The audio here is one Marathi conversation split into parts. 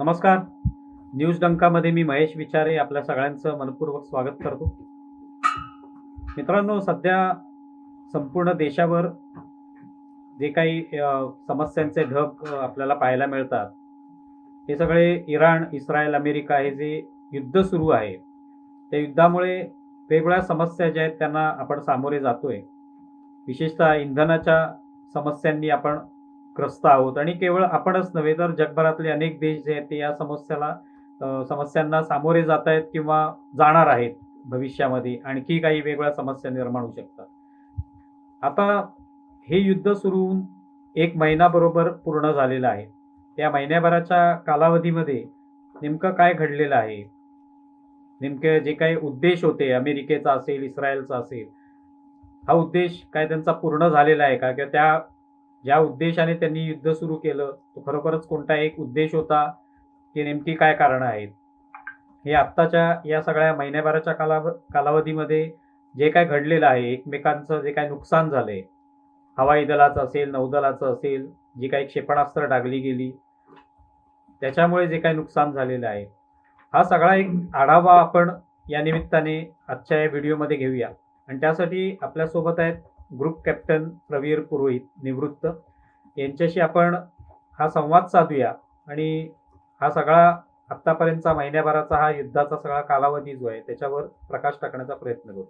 नमस्कार. न्यूज डंकामध्ये मी महेश विचारे आपल्या सगळ्यांचं मनपूर्वक स्वागत करतो. मित्रांनो, सध्या संपूर्ण देशावर जे काही समस्यांचे ढग आपल्याला पाहायला मिळतात, हे सगळे इराण, इस्रायल, अमेरिका हे जे युद्ध सुरू आहे, त्या युद्धामुळे वेगवेगळ्या समस्या ज्या आहेत त्यांना आपण सामोरे जातोय. विशेषतः इंधनाच्या समस्यांनी आपण ग्रस्त आहोत आणि केवळ आपणच नव्हे तर जगभरातले अनेक देश जे आहेत ते या समस्यांना सामोरे जात आहेत किंवा जाणार आहेत भविष्यामध्ये. आणखी काही वेगळ्या समस्या निर्माण होऊ शकतात. आता हे युद्ध सुरू होऊन 1 महिना बरोबर पूर्ण झालेला आहे. त्या महिन्याभराच्या कालावधीमध्ये नेमकं काय घडलेलं आहे? नेमके जे काही उद्देश होते अमेरिकेचा असेल, इस्रायलचा असेल, हा उद्देश काय त्यांचा पूर्ण झालेला आहे का? किंवा ज्या उद्देशाने त्यांनी युद्ध सुरू केलं, तो खरोखरच कोणता एक उद्देश होता, की नेमकी काय कारणं आहेत? हे आत्ताच्या या सगळ्या महिन्याभराच्या कालावधीमध्ये जे काय घडलेलं आहे, एकमेकांचं जे काही नुकसान झालंय, हवाई दलाचं असेल, नौदलाचं असेल, जी काही क्षेपणास्त्र डागली गेली, त्याच्यामुळे जे काही नुकसान झालेलं आहे, हा सगळा एक आढावा आपण या निमित्ताने आजच्या या व्हिडिओमध्ये घेऊया. आणि त्यासाठी आपल्यासोबत आहेत ग्रुप कॅप्टन प्रवीर पुरोहित निवृत्त. यांच्याशी आपण हा संवाद साधूया आणि हा सगळा आत्तापर्यंतचा महिन्याभराचा हा युद्धाचा सगळा कालावधी जो आहे त्याच्यावर प्रकाश टाकण्याचा प्रयत्न करू.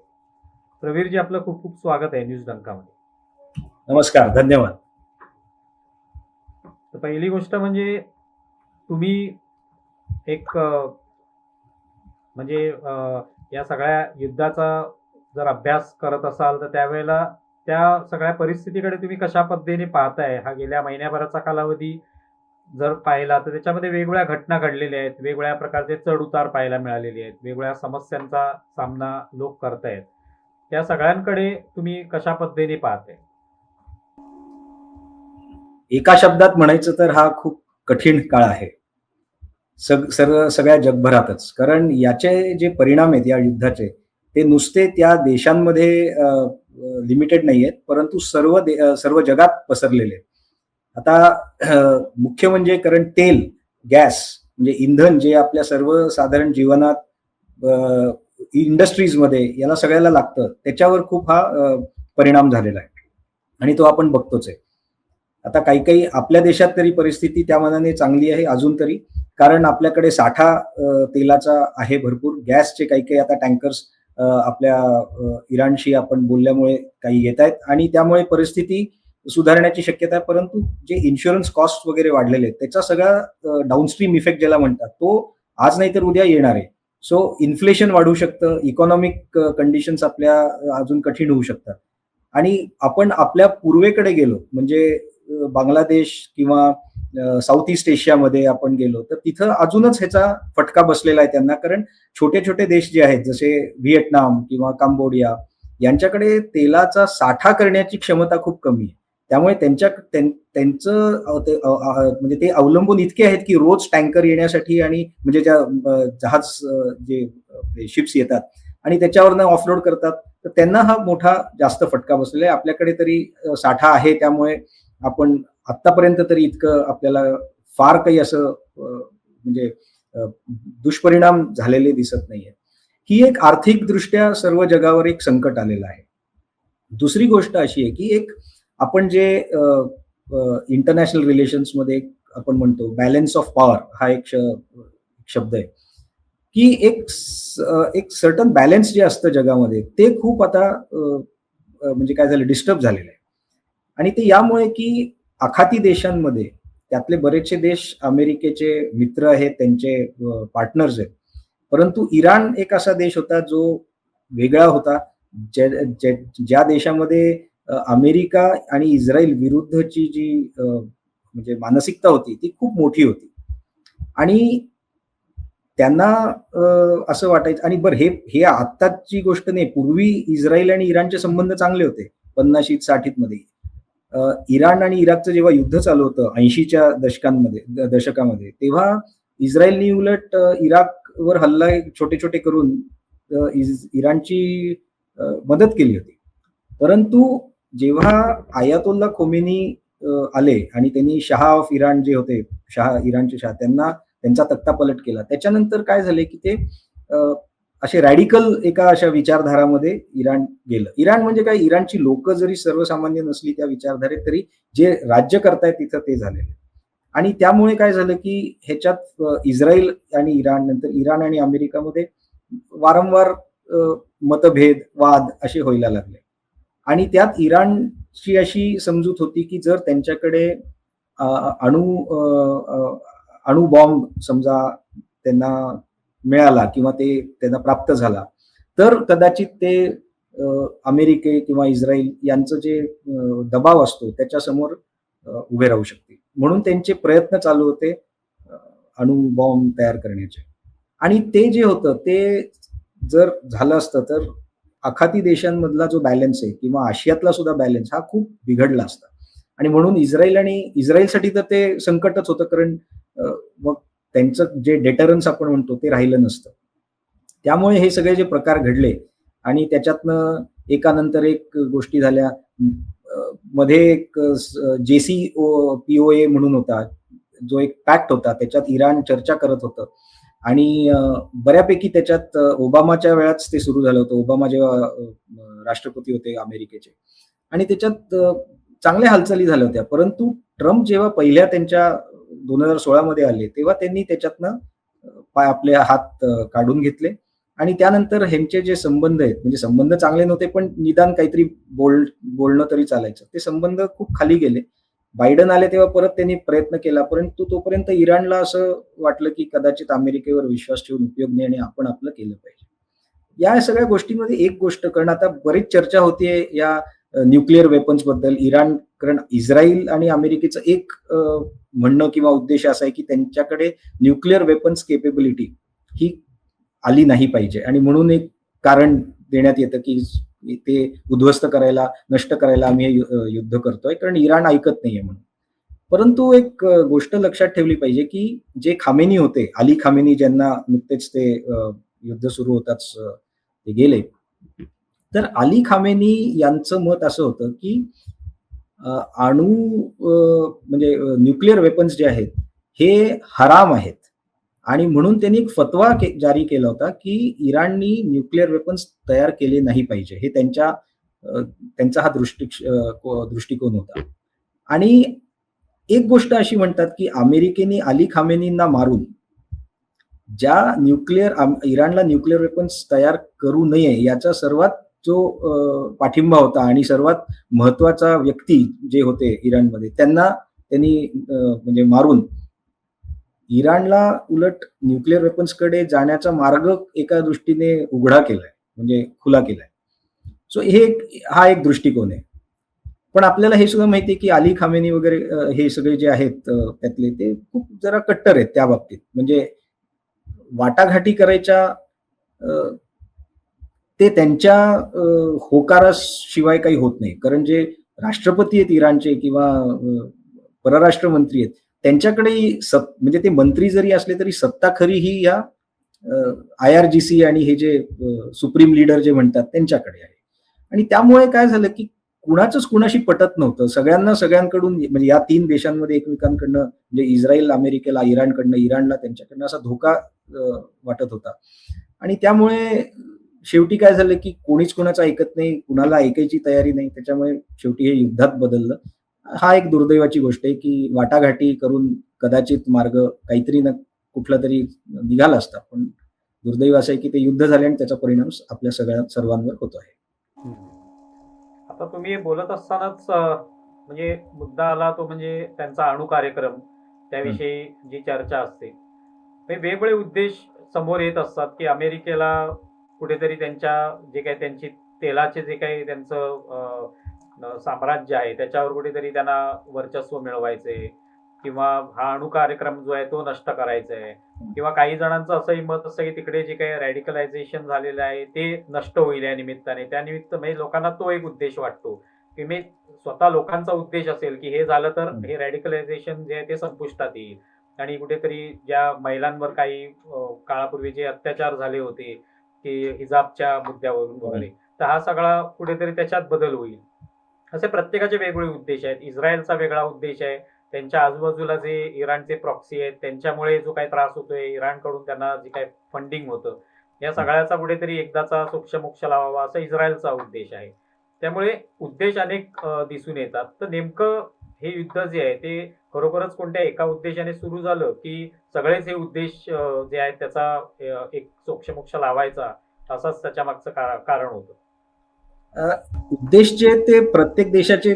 प्रवीरजी, आपलं खूप खूप स्वागत आहे न्यूज डंकामध्ये. नमस्कार, धन्यवाद. तर पहिली गोष्ट म्हणजे तुम्ही एक म्हणजे या सगळ्या युद्धाचा जर अभ्यास करत असाल तर त्यावेळेला त्या सगळ्या परिस्थितीकडे तुम्ही कशा पद्धतीने पाहताय? हा गेल्या महिन्याभराचा कालावधी जर पाहिला तर त्याच्यामध्ये वेगवेगळ्या घटना घडलेल्या आहेत, वेगवेगळ्या प्रकारचे चढ उतार पाहायला मिळालेले आहेत, वेगवेगळ्या समस्यांचा सामना लोक करतायत. त्या सगळ्यांकडे तुम्ही कशा पद्धतीने पाहताय? एका शब्दात म्हणायचं तर हा खूप कठीण काळ आहे सगळ्या जगभरातच. कारण याचे जे परिणाम आहेत या युद्धाचे, ते नुसते त्या देशांमध्ये लिमिटेड नाही आहेत, परंतु सर्व जगात पसरलेले आहेत. आता मुख्य म्हणजे कारण तेल, गॅस म्हणजे इंधन जे आपल्या सर्वसाधारण जीवनात इंडस्ट्रीजमध्ये याला सगळ्याला लागतं, त्याच्यावर खूप हा परिणाम झालेला आहे आणि तो आपण बघतोच आहे. आता काही आपल्या देशात तरी परिस्थिती त्या मानाने चांगली आहे अजून तरी, कारण आपल्याकडे साठा तेलाचा आहे भरपूर. गॅसचे काही आता टँकर्स आपल्या इराणशी आपण बोलल्यामुळे काही येत आहेत आणि त्यामुळे परिस्थिती सुधारण्याची शक्यता आहे. परंतु जे इन्शुरन्स कॉस्ट वगैरे वाढलेले आहेत त्याचा सगळा डाऊनस्ट्रीम इफेक्ट ज्याला म्हणतात, तो आज नाही तर उद्या येणार आहे. सो इन्फ्लेशन वाढू शकतं, इकॉनॉमिक कंडिशन्स आपल्या अजून कठीण होऊ शकतात. आणि आपण आपल्या पूर्वेकडे गेलो म्हणजे बांगलादेश किंवा साऊथ ईस्ट एशियामध्ये आपण गेलो तर तिथं अजूनच ह्याचा फटका बसलेला आहे त्यांना. कारण छोटे छोटे देश जे आहेत जसे व्हिएतनाम किंवा कंबोडिया, यांच्याकडे तेलाचा साठा करण्याची क्षमता खूप कमी आहे. त्यामुळे त्यांचं म्हणजे ते अवलंबून इतके आहेत की रोज टँकर येण्यासाठी आणि म्हणजे ज्या जहाज जे शिप्स येतात आणि त्याच्यावरनं ऑफलोड करतात, तर त्यांना हा मोठा जास्त फटका बसलेला आहे. आपल्याकडे तरी साठा आहे, त्यामुळे आपण आतापर्यंत तरी इतकं आपल्याला फार काही असं म्हणजे दुष्परिणाम झालेले दिसत नाहीये. ही एक आर्थिकदृष्ट्या सर्व जगावर एक संकट आलेलं आहे. दुसरी गोष्ट अशी आहे की एक आपण जे इंटरनॅशनल रिलेशन्समध्ये आपण म्हणतो बॅलन्स ऑफ पॉवर, हा एक शब्द आहे की एक सर्टन बॅलन्स जे असतं जगामध्ये, ते खूप आता म्हणजे काय झालं, डिस्टर्ब झालेलं आहे. आणि ते यामुळे की आखाती देशांमध्ये त्यातले बरेचसे देश अमेरिकेचे मित्र आहेत, त्यांचे पार्टनर्स आहेत. परंतु इराण एक असा देश होता जो वेगळा होता, ज्या देशामध्ये अमेरिका आणि इस्रायल विरुद्धची जी म्हणजे मानसिकता होती ती खूप मोठी होती. आणि त्यांना असं वाटायचं. आणि बरं, हे आत्ताची गोष्ट नाही, पूर्वी इस्रायल आणि इराणचे संबंध चांगले होते 50-60 मध्ये. इराण आणि इराकचं जेव्हा युद्ध चालू होतं 80च्या दशकामध्ये, तेव्हा इस्रायलनी उलट इराकवर हल्ला छोटे छोटे करून इराणची मदत केली होती. परंतु जेव्हा आयातोल्ला खोमेनी आले आणि त्यांनी शाह ऑफ इराण जे होते, इराणचे शाह, त्यांना त्यांचा तख्तापलट केला. त्याच्यानंतर काय झाले की ते असे रॅडिकल एका अशा विचारधारामध्ये इराण गेलं. इराण म्हणजे काय, इराणची लोक जरी सर्वसामान्य नसली त्या विचारधारेत, तरी जे राज्य करतायत तिथं ते झालेले. आणि त्यामुळे काय झालं की ह्याच्यात इस्रायल आणि इराण, नंतर इराण आणि अमेरिकामध्ये वारंवार मतभेद, वाद असे व्हायला लागले. आणि त्यात इराणची अशी समजूत होती की जर त्यांच्याकडे अ, अणु अणुबॉम्ब समजा त्यांना मिळाला किंवा ते त्यांना प्राप्त झाला, तर कदाचित ते अमेरिके किंवा इस्रायल यांचं जे दबाव असतो त्याच्यासमोर उभे राहू शकतील. म्हणून त्यांचे प्रयत्न चालू होते अणुबॉम्ब तयार करण्याचे. आणि ते जे होतं ते जर झालं असतं तर आखाती देशांमधला जो बॅलन्स आहे किंवा आशियातला सुद्धा बॅलन्स हा खूप बिघडला असता. आणि म्हणून इस्रायलसाठी तर ते संकटच होतं, कारण मग त्यांचं जे डेटरन्स आपण म्हणतो ते राहिलं नसतं. त्यामुळे हे सगळे जे प्रकार घडले आणि त्याच्यातनं एकानंतर एक गोष्टी झाल्या. मध्ये एक JCPOA म्हणून होता, जो एक पॅक्ट होता, त्याच्यात इराण चर्चा करत होतं. आणि बऱ्यापैकी त्याच्यात ओबामाच्या वेळाच ते सुरू झालं होतं. ओबामा जेव्हा राष्ट्रपती होते अमेरिकेचे, आणि त्याच्यात चांगल्या हालचाली झाल्या होत्या. परंतु ट्रम्प जेव्हा पहिल्या त्यांच्या 2016 मध्ये आले, तेव्हा त्यांनी त्याच्यातनं आपले हात काढून घेतले. आणि त्यानंतर ह्यांचे जे संबंध आहेत, म्हणजे संबंध चांगले नव्हते, पण निदान काहीतरी बोलणं तरी चालायचं. ते संबंध खूप खाली गेले. बायडन आले तेव्हा परत त्यांनी प्रयत्न केला, परंतु तोपर्यंत इराणला असं वाटलं की कदाचित अमेरिकेवर विश्वास ठेवून उपयोग नाही आणि आपण आपलं केलं पाहिजे. या सगळ्या गोष्टींमध्ये एक गोष्ट, कारण आता बरीच चर्चा होतीये या न्यूक्लिअर वेपन्स बद्दल. इराण, कारण इस्रायल आणि अमेरिकेचं एक म्हणणं किंवा उद्देश असा आहे की त्यांच्याकडे न्यूक्लिअर वेपन्स केपेबिलिटी ही आली नाही पाहिजे, आणि म्हणून एक कारण देण्यात येतं की ते उद्ध्वस्त करायला, नष्ट करायला आम्ही हे युद्ध करतोय, कारण इराण ऐकत नाहीये म्हणून. परंतु एक गोष्ट लक्षात ठेवली पाहिजे की जे खामेनी होते, अली खामेनी, ज्यांना नुकतेच ते युद्ध सुरू होताच ते गेले, तर अली खामेनी यांचं मत असं होतं की अणू म्हणजे न्यूक्लिअर वेपन्स जे आहेत हे हराम आहेत. आणि म्हणून त्यांनी एक फतवा जारी केला होता की इराणनी न्यूक्लिअर वेपन्स तयार केले नाही पाहिजे. हे त्यांचा हा दृष्टिकोन होता. आणि एक गोष्ट अशी म्हणतात की अमेरिकेने अली खामेनींना मारून इराणला न्यूक्लिअर वेपन्स तयार करू नये याचा सर्वात जो पाठिंबा होता, आणि सर्वात महत्वाचा व्यक्ती जे होते इराणमध्ये, त्यांनी म्हणजे मारून इराणला उलट न्यूक्लिअर वेपन्सकडे जाण्याचा मार्ग एका दृष्टीने उघडा केलाय, म्हणजे खुला केलाय. सो हा एक दृष्टिकोन आहे. पण आपल्याला हे सुद्धा माहिती आहे की अली खामेनी वगैरे हे सगळे जे आहेत त्यातले, ते खूप जरा कट्टर आहेत त्या बाबतीत. म्हणजे वाटाघाटी करायच्या ते त्यांच्या होकाराशिवाय काही होत नाही. कारण जे राष्ट्रपती आहेत इराणचे किंवा परराष्ट्र मंत्री आहेत, त्यांच्याकडे म्हणजे ते मंत्री जरी असले तरी सत्ता खरी ही या IRGC आणि हे जे सुप्रीम लीडर जे म्हणतात त्यांच्याकडे आहे. आणि त्यामुळे काय झालं की कुणाचंच कुणाशी पटत नव्हतं. सगळ्यांकडून, म्हणजे या 3 देशांमध्ये एकमेकांकडनं, म्हणजे इस्रायल अमेरिकेला इराणकडनं, इराणला त्यांच्याकडनं असा धोका वाटत होता. आणि त्यामुळे शेवटी काय झालं की कोणीच कोणाचं ऐकत नाही, कुणाला ऐकायची तयारी नाही. त्याच्यामुळे शेवटी हे युद्धात बदललं. हा एक दुर्दैवाची गोष्ट आहे की वाटाघाटी करून कदाचित मार्ग काहीतरी कुठला तरी निघाला असता, पण दुर्दैव असं आहे की ते युद्ध झाले आणि त्याचा परिणाम आपल्या सर्वांवर होतो आहे. आता तुम्ही बोलत असतानाच म्हणजे मुद्दा आला तो म्हणजे त्यांचा अणु कार्यक्रम, त्याविषयी जी चर्चा असते. वेगवेगळे उद्देश समोर येत असतात की अमेरिकेला कुठेतरी त्यांच्या जे काही त्यांची तेलाचे जे काही त्यांचं साम्राज्य आहे त्याच्यावर कुठेतरी त्यांना वर्चस्व मिळवायचे, किंवा हा अणु कार्यक्रम जो आहे तो नष्ट करायचा आहे, किंवा काही जणांचं असंही मत असतं की तिकडे जे काही रॅडिकलायझेशन झालेलं आहे ते नष्ट होईल या निमित्ताने. त्यानिमित्त म्हणजे लोकांना तो एक उद्देश वाटतो की मी स्वतः लोकांचा उद्देश असेल की हे झालं तर हे रॅडिकलायझेशन जे आहे ते संपुष्टात येईल, आणि कुठेतरी ज्या महिलांवर काही काळापूर्वी जे अत्याचार झाले होते की हिजाबच्या मुद्द्यावरून वगैरे, तर हा सगळा कुठेतरी त्याच्यात बदल होईल. असे प्रत्येकाचे वेगवेगळे उद्देश आहेत. इस्रायलचा वेगळा उद्देश आहे, त्यांच्या आजूबाजूला जे इराणचे प्रॉक्सी आहेत त्यांच्यामुळे जो काही त्रास होतोय, इराणकडून त्यांना जे काही फंडिंग होतं, या सगळ्याचा कुठेतरी एकदाचा सोक्षमोक्ष लावावा असा इस्रायलचा उद्देश आहे. त्यामुळे उद्देश अनेक दिसून येतात. तर नेमकं हे युद्ध जे आहे ते खरोखरच कोणत्या एका उद्देशाने सुरू झालं, की सगळेच हे उद्देश जे आहेत त्याचा एक सोक्षमोक्ष लावायचा असाच त्याच्या मागचं कारण होतं? उद्देश जे आहेत ते प्रत्येक देशाचे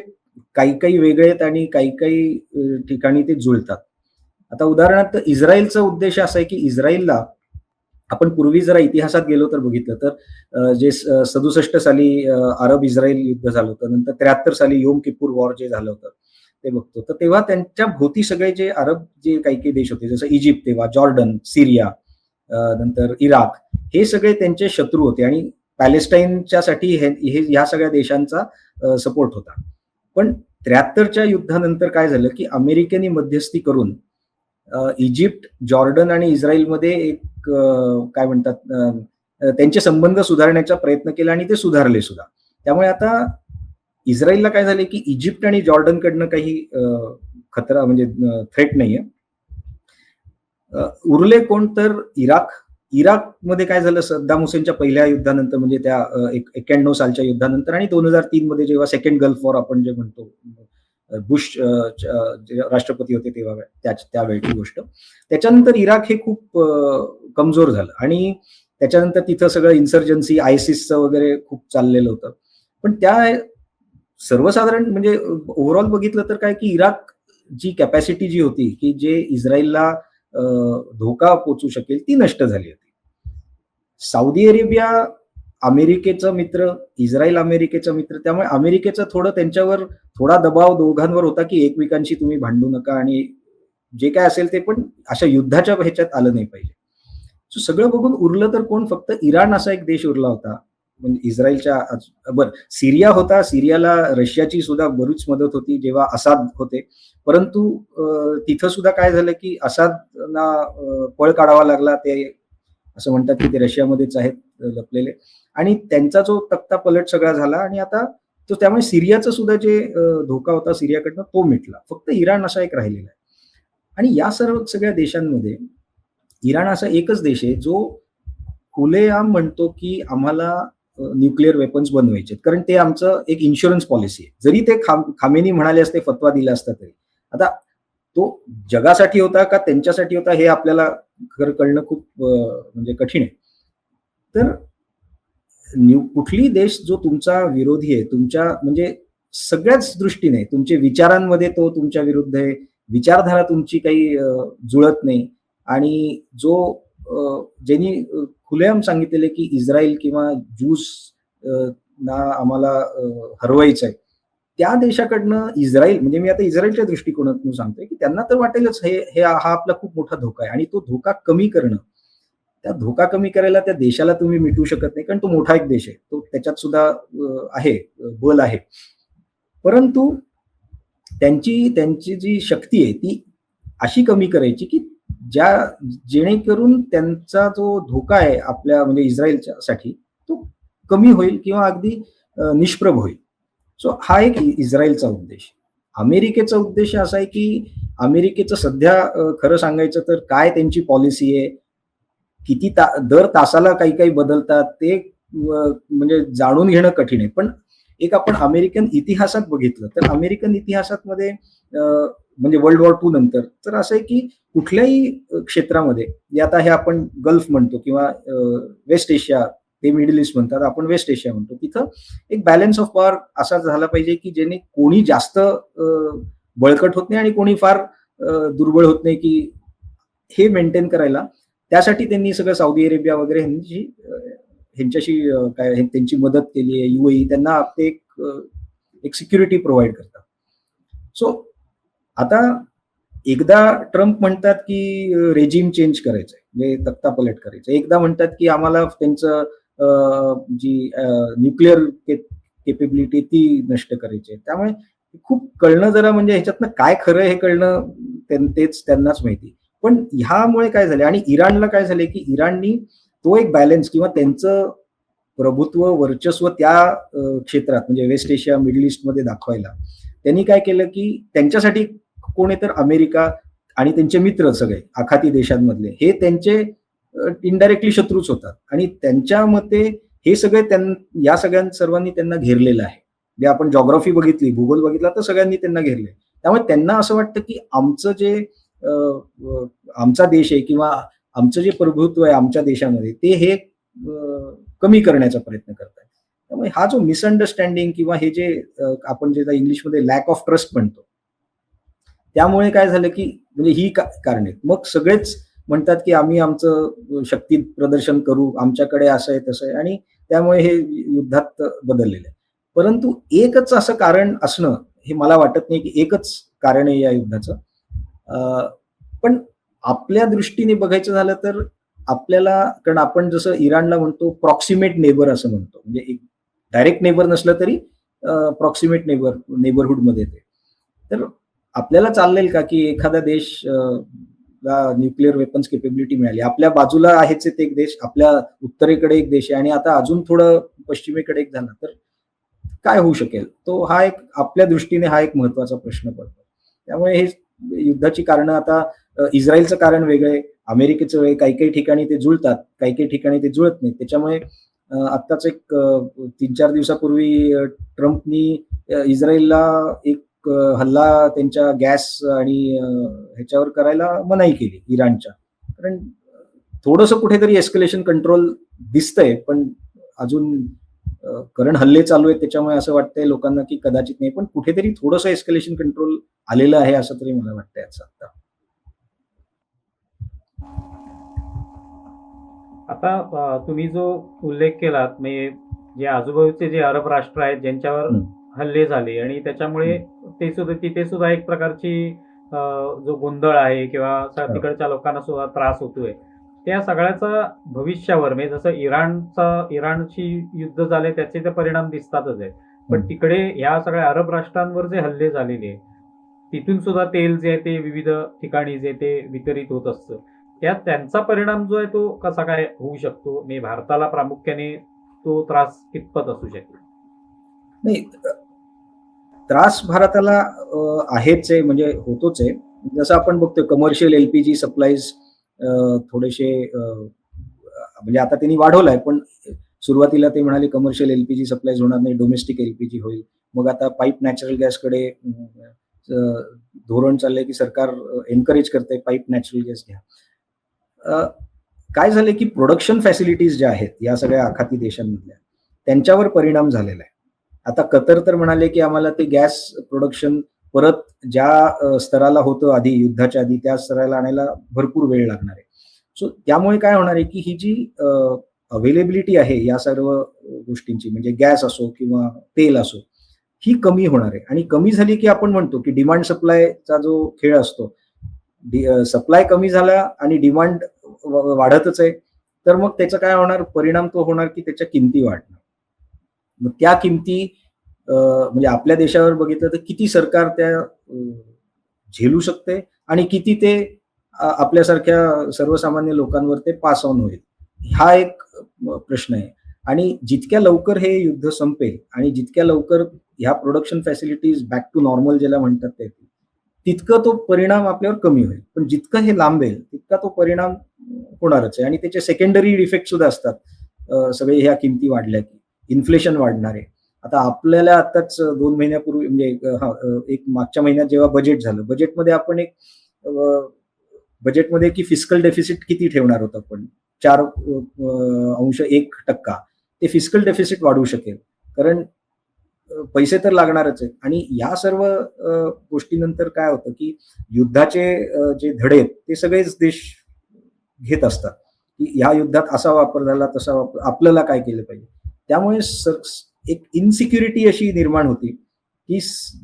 काही काही वेगळे आहेत आणि काही काही ठिकाणी ते जुळतात. आता उदाहरणार्थ इस्रायलचा उद्देश असा आहे की इस्रायलला आपण पूर्वी जरा इतिहासात गेलो तर बघितलं तर जे 67 साली अरब इस्रायल युद्ध झालं होतं, नंतर 73 साली योम किप्पूर वॉर जे झालं होतं ते बघतो. तर तेव्हा त्यांच्या भोवती सगळे जे अरब जे काही काही देश होते, जसं इजिप्त, तेव्हा जॉर्डन, सीरिया, नंतर इराक, हे सगळे त्यांचे शत्रू होते आणि पॅलेस्टाईनच्या साठी ह्या सगळ्या देशांचा सपोर्ट होता. पण 73च्या युद्धानंतर काय झालं की अमेरिकेने मध्यस्थी करून इजिप्त, जॉर्डन आणि इस्रायलमध्ये एक काय म्हणतात त्यांचे संबंध सुधारण्याचा प्रयत्न केला आणि ते सुधारले सुद्धा. त्यामुळे आता इस्रायलला काय झाले की इजिप्त आणि जॉर्डनकडनं काही खतरा म्हणजे थ्रेट नाहीये. उरले कोण तर इराक. इराकमध्ये काय झालं सद्दाम हुसेनच्या पहिल्या युद्धानंतर म्हणजे त्या 91 सालच्या युद्धानंतर आणि 2003 मध्ये जेव्हा सेकंड गल्फ वॉर आपण जे म्हणतो, बुश जे राष्ट्रपती होते तेव्हा त्यावेळची गोष्ट. त्याच्यानंतर इराक हे खूप कमजोर झालं आणि त्याच्यानंतर तिथं सगळं इन्सर्जन्सी, आयसिसचं वगैरे खूप चाललेलं होतं. पण त्या सर्वसाधारण म्हणजे ओव्हरऑल बघितलं तर काय की इराक जी कॅपॅसिटी जी होती की जे इस्रायलला धोका पोचू शकेल ती नष्ट झाली होती. सौदी अरेबिया अमेरिकेचा मित्र, इस्रायल अमेरिकेचा मित्र, त्यामुळे अमेरिकेचा थोडं त्यांच्यावर थोडा दबाव दोघांवर होता की एकमेकांशी तुम्ही भांडू नका आणि जे काय असेल ते पण अशा युद्धाच्या ह्याच्यात आलं नाही पाहिजे. सगळं बघून उरलं तर कोण, फक्त इराण असा एक देश उरला होता. म्हणजे इस्रायलच्या बरं, सिरिया होता. सिरियाला रशियाची सुद्धा बरीच मदत होती जेव्हा असाद होते. परंतु तिथं सुद्धा काय झालं की असादना पळ काढावा लागला. ते असं म्हणतात की ते रशियामध्येच आहेत लपलेले आणि त्यांचा जो तख्ता पलट सगळा झाला आणि आता तो त्यामुळे सिरियाचा सुद्धा जे धोका होता सिरियाकडनं तो मिटला. फक्त इराण असा एक राहिलेला आहे. आणि या सर्व सगळ्या देशांमध्ये इराण असा एकच देश आहे जो खुलेआम म्हणतो की आम्हाला न्यूक्लिअर वेपन्स बनवायचे, कारण ते आमचं एक इन्शुरन्स पॉलिसी आहे. जरी ते खामेनी म्हणाले असते, फतवा दिला असता तरी. आता तो जगासाठी होता का त्यांच्यासाठी होता हे आपल्याला कळणं खूप म्हणजे कठीण आहे. तर कुठली देश जो तुमचा विरोधी आहे, तुमच्या म्हणजे सगळ्याच दृष्टीने तुमच्या विचारांमध्ये तो तुमच्या विरुद्ध आहे, विचारधारा तुमची काही जुळत नाही आणि जो ज्यांनी खुलेआम सांगितलेले की इस्रायल किंवा ज्यूस ना आम्हाला हरवायचं आहे, त्या देशाकडनं इस्रायल म्हणजे मी आता इस्रायलच्या दृष्टिकोनातून सांगतोय की त्यांना तर वाटेलच हे हा आपला खूप मोठा धोका आहे आणि तो धोका कमी करणं, त्या धोका कमी करायला त्या देशाला तुम्ही मिटवू शकत नाही, कारण तो मोठा एक देश आहे, तो त्याच्यात सुद्धा आहे बल आहे. परंतु त्यांची जी शक्ती आहे ती अशी कमी करायची की जेणेकरून त्यांचा जो धोका आहे आपल्या म्हणजे इस्रायलच्या साठी तो कमी होईल किंवा अगदी निष्प्रभ होईल. सो हा एक इस्रायलचा उद्देश. अमेरिकेचा उद्देश असा आहे की अमेरिकेचं सध्या खरं सांगायचं तर काय त्यांची पॉलिसी आहे, किती दर तासाला काही काही बदलतात ते म्हणजे जाणून घेणं कठीण आहे. पण एक आपण अमेरिकन इतिहासात बघितलं तर अमेरिकन इतिहासात मध्ये म्हणजे वर्ल्ड वॉर II नंतर तर असं आहे की कुठल्याही क्षेत्रामध्ये आता हे आपण गल्फ म्हणतो किंवा वेस्ट एशिया, ते मिडल ईस्ट म्हणतात, आपण वेस्ट एशिया म्हणतो, तिथं एक बॅलन्स ऑफ पॉवर असा झाला पाहिजे की जेणे कोणी जास्त बळकट होत नाही आणि कोणी फार दुर्बळ होत नाही, की हे मेंटेन करायला त्यासाठी त्यांनी सगळं सौदी अरेबिया वगैरे ह्यांच्याशी काय त्यांची मदत केली आहे. UAE त्यांना ते एक सिक्युरिटी प्रोव्हाइड करतात. सो आता एकदा ट्रम्प म्हणतात की रेजिम चेंज करायचंय, म्हणजे तख्ता पलट करायचं. एकदा म्हणतात की आम्हाला त्यांचं जी न्यूक्लिअर केपेबिलिटी ती नष्ट करायची. त्यामुळे खूप कळणं जरा म्हणजे ह्याच्यातनं काय खरं हे कळणं तेच त्यांनाच माहिती. पण ह्यामुळे काय झाले आणि इराणला काय झाले की इराणनी तो एक बॅलन्स किंवा त्यांचं प्रभुत्व वर्चस्व त्या क्षेत्रात म्हणजे वेस्ट एशिया मिडल ईस्ट मध्ये दाखवायला त्यांनी काय केलं की त्यांच्यासाठी कोण आहे तर अमेरिका आणि त्यांचे मित्र सगळे आखाती देशांमधले हे त्यांचे इनडायरेक्टली शत्रूच होतात आणि त्यांच्या मते हे सगळे या सर्वांनी त्यांना घेरलेलं आहे. जे आपण जॉग्राफी बघितली, भूगोल बघितला तर सगळ्यांनी त्यांना घेरले. त्यामुळे त्यांना असं वाटतं की आमचा देश आहे किंवा आमचं जे प्रभुत्व आहे आमच्या देशामध्ये ते हे कमी करण्याचा प्रयत्न करतात. त्यामुळे हा जो मिसअंडरस्टँडिंग किंवा हे जे आपण जे इंग्लिशमध्ये लॅक ऑफ ट्रस्ट म्हणतो, त्यामुळे काय झालं की म्हणजे ही कारण आहेत. मग सगळेच म्हणतात की आम्ही आमचं शक्ती प्रदर्शन करू, आमच्याकडे असं आहे तसं आहे आणि त्यामुळे हे युद्धात बदललेलं आहे. परंतु एकच असं कारण असणं हे मला वाटत नाही की एकच कारण आहे या युद्धाचं. पण आपल्या दृष्टीने बघायचं झालं तर आपल्याला, कारण आपण जसं इराणला म्हणतो प्रॉक्सिमेट नेबर असं म्हणतो, म्हणजे एक डायरेक्ट नेबर नसलं तरी प्रॉक्सिमेट नेबरहुडमध्ये ते. तर आपल्याला चाललेल का की एखादा देश न्यूक्लिअर वेपन्स केपेबिलिटी मिळाली, आपल्या बाजूला आहेच ते एक देश, आपल्या उत्तरेकडे एक देश आहे आणि आता अजून थोडं पश्चिमेकडे एक झाला तर काय होऊ शकेल? तो हा एक आपल्या दृष्टीने हा एक महत्वाचा प्रश्न पडतो. त्यामुळे हे युद्धाची कारणं आता इस्रायलचं कारण वेगळं आहे, अमेरिकेचं वेगळं, काही ठिकाणी ते जुळतात, काही ठिकाणी ते जुळत नाही. त्याच्यामुळे आत्ताच एक 3-4 दिवसापूर्वी ट्रम्पनी इस्रायलला एक हल्ला त्यांच्या गॅस आणि ह्याच्यावर करायला मनाई केली इराणच्या. कारण थोडंसं कुठेतरी एस्केलेशन कंट्रोल दिसतंय, पण अजून कारण हल्ले चालू आहेत त्याच्यामुळे असं वाटतंय लोकांना की कदाचित नाही, पण कुठेतरी थोडंसं एस्केलेशन कंट्रोल आलेलं आहे असं तरी मला वाटतंय आता. आता तुम्ही जो उल्लेख केलात म्हणजे जे आजूबाजूचे जे अरब राष्ट्र आहेत ज्यांच्यावर हल्ले झाले आणि त्याच्यामुळे तिथे सुद्धा एक प्रकारची जो गोंधळ आहे किंवा तिकडच्या लोकांना सुद्धा त्रास होतोय, त्या सगळ्याचा भविष्यावर म्हणजे जसं इराणची युद्ध झाले त्याचे ते परिणाम दिसतातच आहे, पण तिकडे ह्या सगळ्या अरब राष्ट्रांवर जे हल्ले झालेले तिथून सुद्धा तेल जे आहे ते विविध ठिकाणी जे ते वितरित होत असतं, त्यांचा परिणाम जो आहे तो कसा काय होऊ शकतो, म्हणजे भारताला प्रामुख्याने तो त्रास कितपत असू शकेल? नाही, त्रास भारताला आहेच आहे, म्हणजे होतोच आहे. जसं आपण बघतोय कमर्शियल एलपीजी सप्लाईज थोडेसे म्हणजे आता त्यांनी वाढवलाय, पण सुरुवातीला ते म्हणाले कमर्शियल एलपीजी सप्लाईज होणार नाही, डोमेस्टिक एलपीजी होईल. मग आता पाईप नॅचरल गॅसकडे धोरण चाललंय की सरकार एनकरेज करते पाईप नॅचरल गॅस घ्या. काय झालंय की प्रोडक्शन फॅसिलिटीज ज्या आहेत या सगळ्या आखाती देशांमधल्या त्यांच्यावर परिणाम झालेला आहे. आता कतर तर म्हणाले की आम्हाला ते गॅस प्रोडक्शन परत ज्या स्तराला होतं आधी युद्धाच्या आधी त्या स्तराला आणायला भरपूर वेळ लागणार आहे. सो त्यामुळे काय होणार आहे की ही जी अवेलेबिलिटी आहे या सर्व गोष्टींची, म्हणजे गॅस असो किंवा तेल असो, ही कमी होणार आहे. आणि कमी झाली की आपण म्हणतो की डिमांड सप्लायचा जो खेळ असतो, सप्लाय कमी झाला आणि डिमांड वाढतच आहे, तर मग त्याचा काय होणार परिणाम तो होणार की त्याच्या किमती वाढणार. मग त्या किमती म्हणजे आपल्या देशावर बघितलं तर किती सरकार त्या झेलू शकते आणि किती ते आपल्यासारख्या सर्वसामान्य लोकांवर ते पास ऑन होईल, हा एक प्रश्न आहे. आणि जितक्या लवकर हे युद्ध संपेल आणि जितक्या लवकर ह्या production facilities back to normal ज्याला म्हणतात ते, तितकं तो परिणाम आपल्यावर कमी होईल. पण जितकं हे लांबेल तितका तो परिणाम होणारच आहे आणि त्याचे सेकंडरी इफेक्ट सुद्धा असतात. सगळे ह्या किमती वाढल्या की इन्फ्लेशन वाढणार आहे. आता आपल्याला आताच 2 महिन्यापूर्वी म्हणजे एक मागच्या महिन्यात जेव्हा बजेट झालं, बजेटमध्ये बजेटमध्ये की फिस्कल डेफिसिट किती ठेवणार होतं आपण 4.1%, ते फिस्कल डेफिसिट वाढू शकेल, कारण पैसे तर लागणारच आहेत. आणि या सर्व गोष्टीनंतर काय होतं की युद्धाचे जे धडे आहेत ते सगळेच देश घेत असतात की ह्या युद्धात असा वापर झाला तसा वापर, आपल्याला काय केलं पाहिजे. त्यामुळे एक इनसिक्युरिटी अशी निर्माण होती की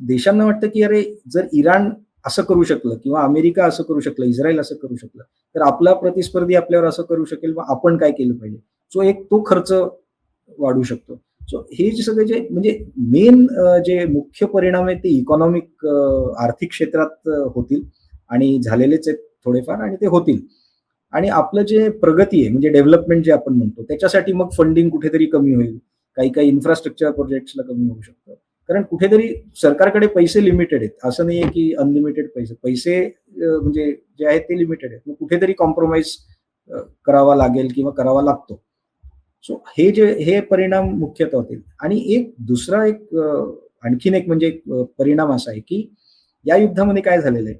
देशांना वाटतं की अरे जर इराण असं करू शकलं किंवा अमेरिका असं करू शकलं, इस्रायल असं करू शकलं, तर आपला प्रतिस्पर्धी आपल्यावर असं करू शकेल, मग आपण काय केलं पाहिजे. सो एक तो खर्च वाढू शकतो. सो हे जे सगळे जे म्हणजे मेन जे मुख्य परिणाम आहेत ते इकॉनॉमिक आर्थिक क्षेत्रात होतील आणि झालेलेच आहेत थोडेफार आणि ते होतील. आणि आपलं जे प्रगती आहे म्हणजे डेव्हलपमेंट जे आपण म्हणतो त्याच्यासाठी मग फंडिंग कुठेतरी कमी होईल, काही इन्फ्रास्ट्रक्चर प्रोजेक्ट्सला कमी होऊ शकतं. कारण कुठेतरी सरकारकडे पैसे लिमिटेड आहेत, असं नाहीये की अनलिमिटेड पैसे म्हणजे जे आहेत ते लिमिटेड आहेत. मग कुठेतरी कॉम्प्रोमाइज करावा लागेल किंवा करावा लागतो. सो हे परिणाम मुख्यतः होतील. आणि एक दुसरा आणखीन एक म्हणजे परिणाम असा आहे की या युद्धामध्ये काय झालेलं आहे,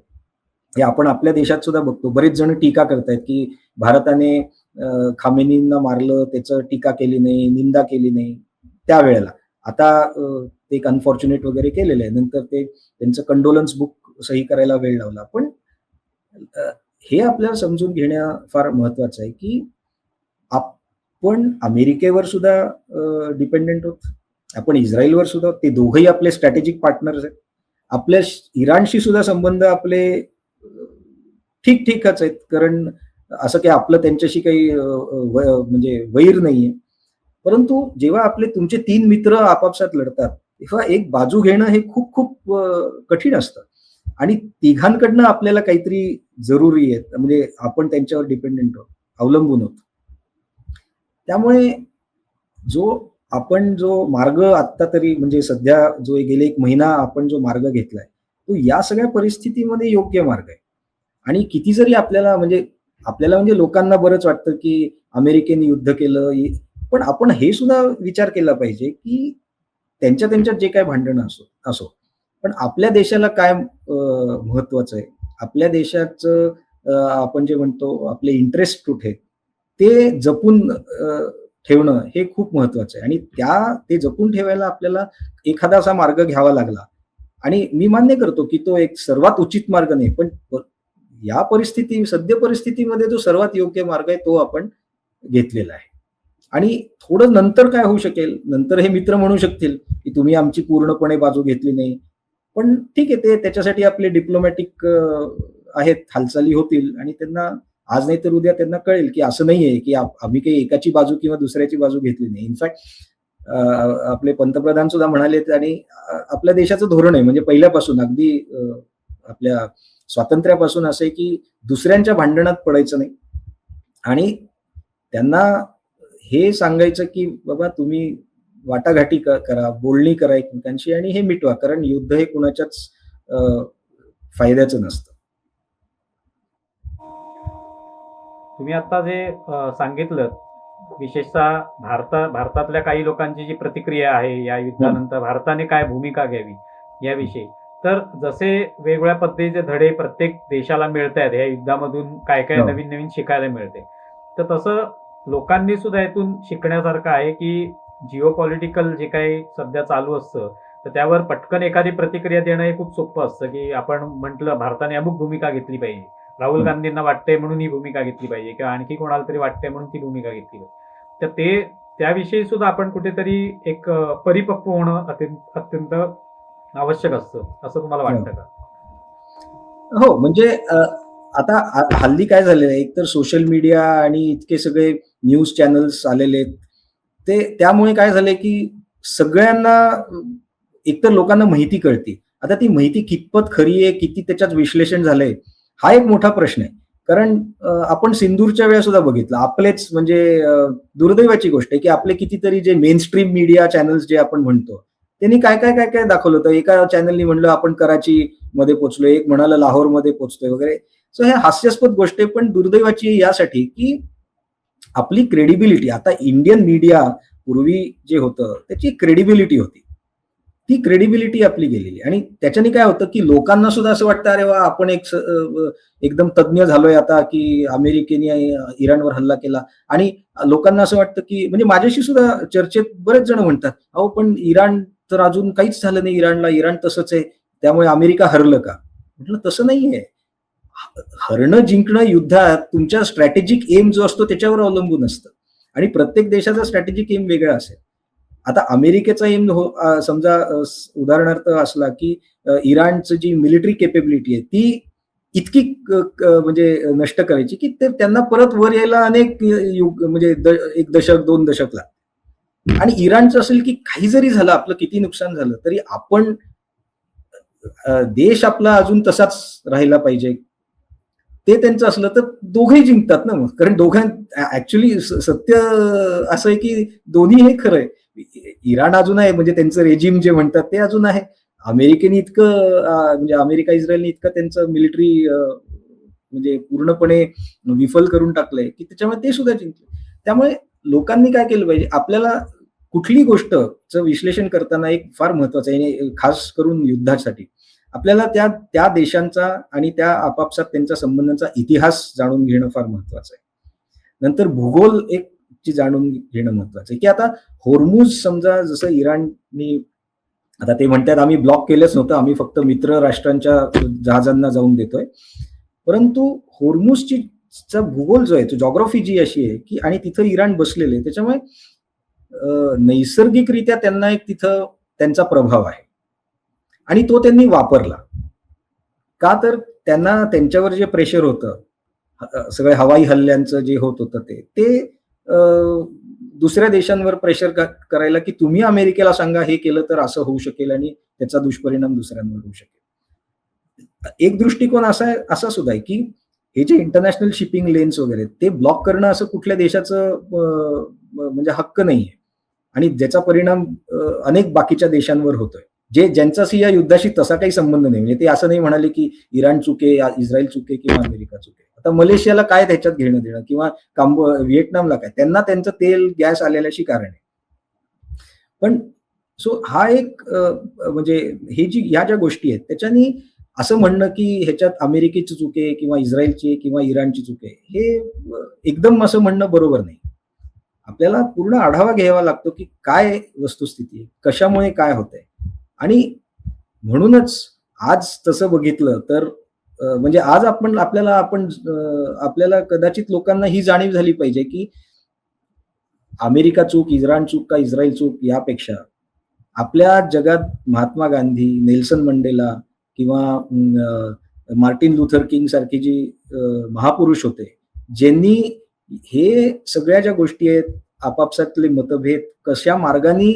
हे आपण आपल्या देशात सुद्धा बघतो. बरेच जण टीका करतायत की भारताने खामेनींना मारलं, त्याचं टीका केली नाही, निंदा केली नाही त्यावेळेला. आता ते एक अनफॉर्च्युनेट वगैरे केलेलं आहे. नंतर ते त्यांचं कंडोलन्स बुक सही करायला वेळ लावला. पण अ, हे आपल्याला समजून घेणं फार महत्वाचं आहे की आपण अमेरिकेवर सुद्धा डिपेंडेंट आहोत. आपण इस्रायलवर सुद्धा आहोत. ते दोघंही आपले स्ट्रॅटेजिक पार्टनर्स आहेत. आपल्या इराणशी सुद्धा संबंध आपले ठीक-ठीकच आहेत. कारण असं काही आपलं त्यांच्याशी काही म्हणजे वैर नाहीये. परंतु जेव्हा तुमचे 3 मित्र आपापसात लढतात, तेव्हा एक बाजू घेणं हे खूप कठीण असतं. आणि तिघांकडनं आपल्याला काहीतरी जरुरी आहे. म्हणजे आपण त्यांच्यावर डिपेंडंट आहोत, अवलंबून आहोत. त्यामुळे आपण जो मार्ग आत्ता तरी म्हणजे सध्या जो गेले 1 महिना आपण जो मार्ग घेतलाय, तो या सगळ्या परिस्थितीमध्ये योग्य मार्ग आहे. आणि किती जरी आपल्याला लोकांना बरंच वाटतं की अमेरिकेने युद्ध केलं, पण आपण हे सुद्धा विचार केला पाहिजे की त्यांच्यात जे काही भांडणं असो, पण आपल्या देशाला काय महत्वाचं आहे, आपल्या देशाचं आपण जे म्हणतो आपले इंटरेस्ट कुठे, ते जपून ठेवणं हे खूप महत्वाचं आहे. आणि ते जपून ठेवायला आपल्याला एखादा असा मार्ग घ्यावा लागला. आणि मी मान्य करतो की तो एक सर्वात उचित मार्ग नाही, पण या सद्य परिस्थितीमध्ये जो सर्वात योग्य मार्ग आहे तो आपण घेतलेला आहे. आणि थोडं नंतर काय होऊ शकेल, नंतर हे मित्र म्हणू शकतील की तुम्ही आमची पूर्णपणे बाजू घेतली नाही. पण ठीक आहे, ते त्याच्यासाठी आपले डिप्लोमॅटिक आहेत, हालचाली होतील आणि त्यांना आज नाही तर उद्या त्यांना कळेल की असं नाहीये की आम्ही काही एकाची बाजू किंवा दुसऱ्याची बाजू घेतली नाही. इनफॅक्ट आपले पंतप्रधान सुद्धा म्हणालेत आणि आपल्या देशाचं धोरण आहे म्हणजे पहिल्यापासून अगदी आपल्या स्वातंत्र्यापासून असं आहे की दुसऱ्यांच्या भांडणात पडायचं नाही. आणि त्यांना हे सांगायचं की बाबा तुम्ही वाटाघाटी करा, बोलणी करा एकमेकांशी आणि हे मिटवा. कारण युद्ध हे कुणाच्याच फायद्याचं नसतं. तुम्ही आता जे सांगितलं, विशेषतः भारतातल्या काही लोकांची जी प्रतिक्रिया आहे या युद्धानंतर भारताने काय भूमिका घ्यावी याविषयी, तर जसे वेगवेगळ्या पद्धतीचे धडे प्रत्येक देशाला मिळत आहेत या युद्धामधून, काय काय नवीन नवीन शिकायला मिळते, तर तसं लोकांनी सुद्धा यातून शिकण्यासारखं आहे की जिओपॉलिटिकल जे काही सध्या चालू असतं, तर त्यावर पटकन एखादी प्रतिक्रिया देणं हे खूप सोपं असतं. की आपण म्हटलं भारताने अमुक भूमिका घेतली पाहिजे, राहुल गांधींना वाटते म्हणून ही भूमिका घेतली पाहिजे किंवा आणखी कोणाला तरी वाटते म्हणून ती भूमिका घेतली पाहिजे. तर त्याविषयी सुद्धा आपण कुठेतरी एक परिपक्व होणं अत्यंत आवश्यक असतं, असं तुम्हाला वाटतं का? हो, म्हणजे आता हल्ली काय झालेलं आहे, एकतर सोशल मीडिया आणि इतके सगळे न्यूज चॅनल्स आलेले आहेत. त्यामुळे काय झालंय की सगळ्यांना एकतर लोकांना माहिती कळते. आता ती माहिती कितपत खरी आहे, किती त्याच्यात विश्लेषण झालंय, हा एक मोठा प्रश्न आहे. कारण आपण सिंदूरच्या वेळेस सुद्धा बघितलं. आपलेच म्हणजे दुर्दैवाची गोष्ट आहे की आपले कितीतरी जे मेनस्ट्रीम मीडिया चॅनल्स जे आपण म्हणतो, त्यांनी काय दाखवलं होतं. एका चॅनलनी म्हणलं आपण कराची मध्ये पोहोचलोय, एक म्हणाला लाहोरमध्ये पोहोचतोय वगैरे. सो हे हास्यास्पद गोष्ट आहे, पण दुर्दैवाची यासाठी की आपली क्रेडिबिलिटी, आता इंडियन मीडिया पूर्वी जे होतं त्याची क्रेडिबिलिटी होती, ती क्रेडिबिलिटी आपली गेलेली. आणि त्याच्याने काय होतं की लोकांना सुद्धा असं वाटतं अरे वा आपण एकदम तज्ञ झालोय आता की अमेरिकेने इराणवर हल्ला केला. आणि लोकांना असं वाटतं की म्हणजे माझ्याशी सुद्धा चर्चेत बरेच जण म्हणतात अहो पण इराण तर अजून काहीच झालं नाही इराणला, इराण तसंच आहे, त्यामुळे अमेरिका हरलं का? म्हटलं तसं नाहीये. हरणं जिंकणं युद्धात तुमच्या स्ट्रॅटेजिक एम जो असतो त्याच्यावर अवलंबून असतं. आणि प्रत्येक देशाचा स्ट्रॅटेजिक एम वेगळा असेल. आता अमेरिकेचा एम समजा उदाहरणार्थ असला की इराणचं जी मिलिटरी केपेबिलिटी आहे ती इतकी म्हणजे नष्ट करायची की त्यांना परत वर यायला अनेक म्हणजे 1 दशक 2 दशक लागतात. आणि इराणचं असेल की काही जरी झालं, आपलं किती नुकसान झालं तरी आपण देश आपला अजून तसाच राहिला पाहिजे, ते त्यांचं असलं तर दोघेही जिंकतात ना. मग कारण ऍक्च्युली सत्य असं आहे की दोन्ही हे खरं आहे. इराण अजून आहे, म्हणजे त्यांचं रेजिम जे म्हणतात ते अजून आहे. अमेरिकेने इतकं म्हणजे अमेरिका इस्रायलने इतकं त्यांचं मिलिटरी म्हणजे पूर्णपणे विफल करून टाकलंय की त्याच्यामुळे ते सुद्धा जिंकले. त्यामुळे लोकांनी काय केलं पाहिजे, आपल्याला कुठली गोष्टचं विश्लेषण करताना एक फार महत्वाचं आहे, आणि खास करून युद्धासाठी आपल्याला त्या त्या देशांचा आणि त्या आपापसात त्यांच्या संबंधांचा इतिहास जाणून घेणं फार महत्वाचं आहे. नंतर भूगोल एक ची जाणून घेणं महत्वाचं आहे, की आता होर्मुझ समजा जसं इराणनी, आता ते म्हणतात आम्ही ब्लॉक केलंच नव्हतं, आम्ही फक्त मित्र राष्ट्रांच्या जहाजांना जाऊन देतोय. परंतु होर्मुझची चा भूगोल जो आहे, तो जॉग्राफी जी अशी आहे की, आणि तिथं इराण बसलेलं आहे, त्याच्यामुळे नैसर्गिकरित्या त्यांना एक तिथं त्यांचा प्रभाव आहे आणि तो त्यांनी वापरला. का तर त्यांना त्यांच्यावर जे प्रेशर होतं, सगळे हवाई हल्ल्यांचं जे होत होतं ते दुसऱ्या देशांवर प्रेशर करायला, की तुम्ही अमेरिकेला सांगा हे केलं तर असं होऊ शकेल आणि त्याचा दुष्परिणाम दुसऱ्यांवर होऊ शकेल. एक दृष्टिकोन असा सुद्धा आहे की हे जे इंटरनॅशनल शिपिंग लेन्स वगैरे ते ब्लॉक करणं असं कुठल्या देशाचं म्हणजे हक्क नाहीये, आणि ज्याचा परिणाम अनेक बाकीच्या देशांवर होतोय, ज्यांचाशी या युद्धाशी तसा काही संबंध नाही. म्हणजे ते असं नाही म्हणाले की इराण चुके, इस्रायल चुके किंवा अमेरिका चुके. आता मलेशियाला काय त्याच्यात घेणं देणं, किंवा व्हिएतनामला काय, त्यांना त्यांचं तेल गॅस आलेल्याशी कारण आहे. पण सो हा एक म्हणजे हे ह्या ज्या गोष्टी आहेत त्याच्यानी असं म्हणणं की ह्याच्यात अमेरिकेची चुके किंवा इस्रायलची किंवा इराणची चुके, हे एकदम असं म्हणणं बरोबर नाही. आपल्याला पूर्ण आढावा घ्यावा लागतो की काय वस्तुस्थिती आहे, कशामुळे काय होतंय. आणि म्हणूनच आज तसं बघितलं तर म्हणजे आज आपल्याला कदाचित लोकांना ही जाणीव झाली पाहिजे की अमेरिका चूक, इराण चूक का इस्रायल चूक यापेक्षा आपल्या जगात महात्मा गांधी, नेल्सन मंडेला किंवा मार्टिन लुथर किंग सारखी जी महापुरुष होते, ज्यांनी हे सगळ्या ज्या गोष्टी आहेत, आपापसातले मतभेद कशा मार्गाने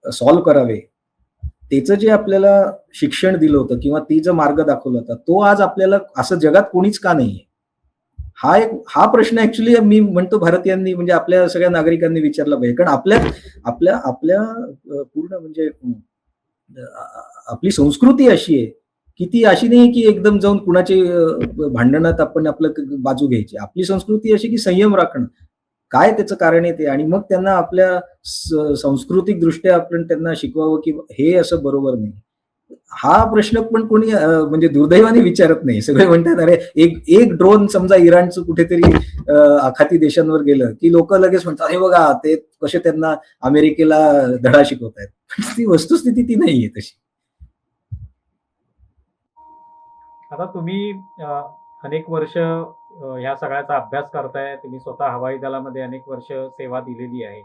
सॉल्व्ह करावे, त्याचं जे आपल्याला शिक्षण दिलं होतं किंवा ती जो मार्ग दाखवला होता, तो आज आपल्याला असं जगात कोणीच का नाहीये, हा प्रश्न ऍक्च्युली मी म्हणतो भारतीयांनी, म्हणजे आपल्या सगळ्या नागरिकांनी विचारला पाहिजे. कारण आपल्या पूर्ण म्हणजे आपली संस्कृती अशी आहे की ती अशी नाही की एकदम जाऊन कुणाचे भांडणात आपण आपलं बाजू घ्यायची. आपली संस्कृती अशी की संयम राखणं, काय त्याचं कारण आहे ते, आणि मग त्यांना आपल्या सांस्कृतिक दृष्ट्या आपण त्यांना शिकवावं की हे असं बरोबर नाही. हा प्रश्न पण कोणी म्हणजे दुर्दैवाने विचारत नाही. सगळे म्हणतात अरे एक ड्रोन समजा इराणचं कुठेतरी आखाती देशांवर गेलं की लोक लगेच म्हणतात हे बघा ते कसे त्यांना अमेरिकेला धडा शिकवतायत. ती वस्तुस्थिती ती नाहीये तशी. आता तुम्ही अनेक वर्ष ह्या सगळ्याचा अभ्यास करताय, तुम्ही स्वतः हवाई दलामध्ये अनेक वर्ष सेवा दिलेली आहे.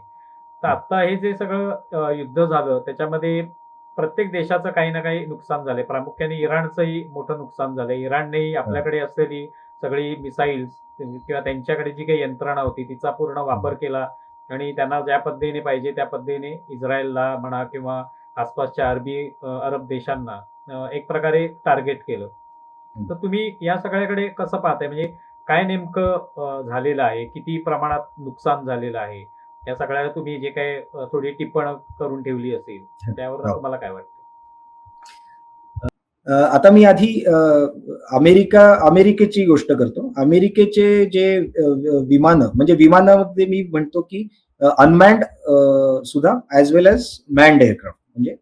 तर आता हे जे सगळं युद्ध झालं त्याच्यामध्ये प्रत्येक देशाचं काही ना काही नुकसान झालंय. प्रामुख्याने इराणचंही मोठं नुकसान झालंय. इराणनेही आपल्याकडे असलेली सगळी मिसाईल्स किंवा त्यांच्याकडे जी काही यंत्रणा होती तिचा पूर्ण वापर केला आणि त्यांना ज्या पद्धतीने पाहिजे त्या पद्धतीने इस्रायलला म्हणा किंवा आसपासच्या अरब देशांना एक प्रकारे टार्गेट केलं. तर तुम्ही या सगळ्याकडे कसं पाहताय, म्हणजे काय नेमकं झालेलं आहे, किती प्रमाणात नुकसान झालेलं आहे, या सगळ्या तुम्ही जे काही थोडी टिप्पण करून ठेवली असेल त्यावर तुम्हाला काय वाटतं? आता मी आधी अमेरिकेची गोष्ट करतो. अमेरिकेचे जे विमानं, म्हणजे विमानामध्ये मी म्हणतो की अनमॅन्ड सुद्धा ॲज वेल ॲज मॅन्ड एअरक्राफ्ट, म्हणजे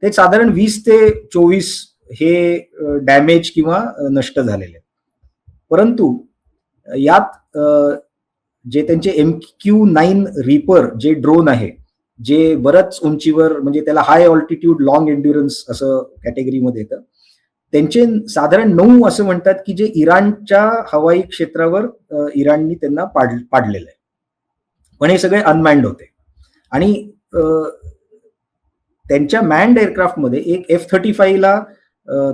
ते साधारण 20 ते 24 हे डॅमेज किंवा नष्ट झालेले. परंतु यात जे त्यांचे MQ-9 रिपर जे ड्रोन आहे, जे बऱ्याच उंचीवर, म्हणजे त्याला हाय ऑल्टिट्यूड लॉंग एन्ड्युरन्स असं कॅटेगरीमध्ये येतं, त्यांचे साधारण 9 असं म्हणतात की जे इराणच्या हवाई क्षेत्रावर इराणनी त्यांना पाडलेलं आहे. पण हे सगळे अनमॅन्ड होते. आणि त्यांच्या मॅन्ड एअरक्राफ्टमध्ये एक F-35 ला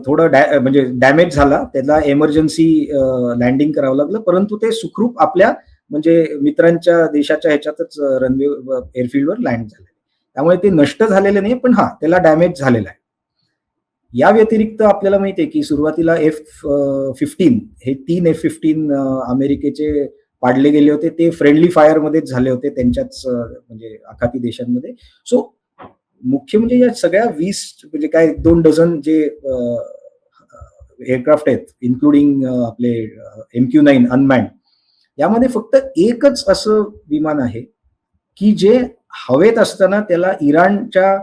थोडं म्हणजे डॅमेज झाला, त्याला एमर्जन्सी लँडिंग करावं लागलं, परंतु ते सुखरूप आपल्या म्हणजे मित्रांच्या देशाच्या ह्याच्यातच रनवे एअरफील्डवर लँड झाले. त्यामुळे ते नष्ट झालेले नाही, पण त्याला डॅमेज झालेला आहे. या व्यतिरिक्त आपल्याला माहिती आहे की सुरुवातीला F-15 हे 3 F-15 अमेरिकेचे पाडले गेले होते ते फ्रेंडली फायरमध्येच झाले होते त्यांच्याच म्हणजे आखाती देशांमध्ये. सो मुख्य म्हणजे या सगळ्या 20 म्हणजे काय 2 डझन जे एअरक्राफ्ट आहेत इन्क्लुडिंग आपले MQ-9 अनमॅन्ड, यामध्ये फक्त एकच असं विमान आहे की जे हवेत असताना त्याला इराणच्या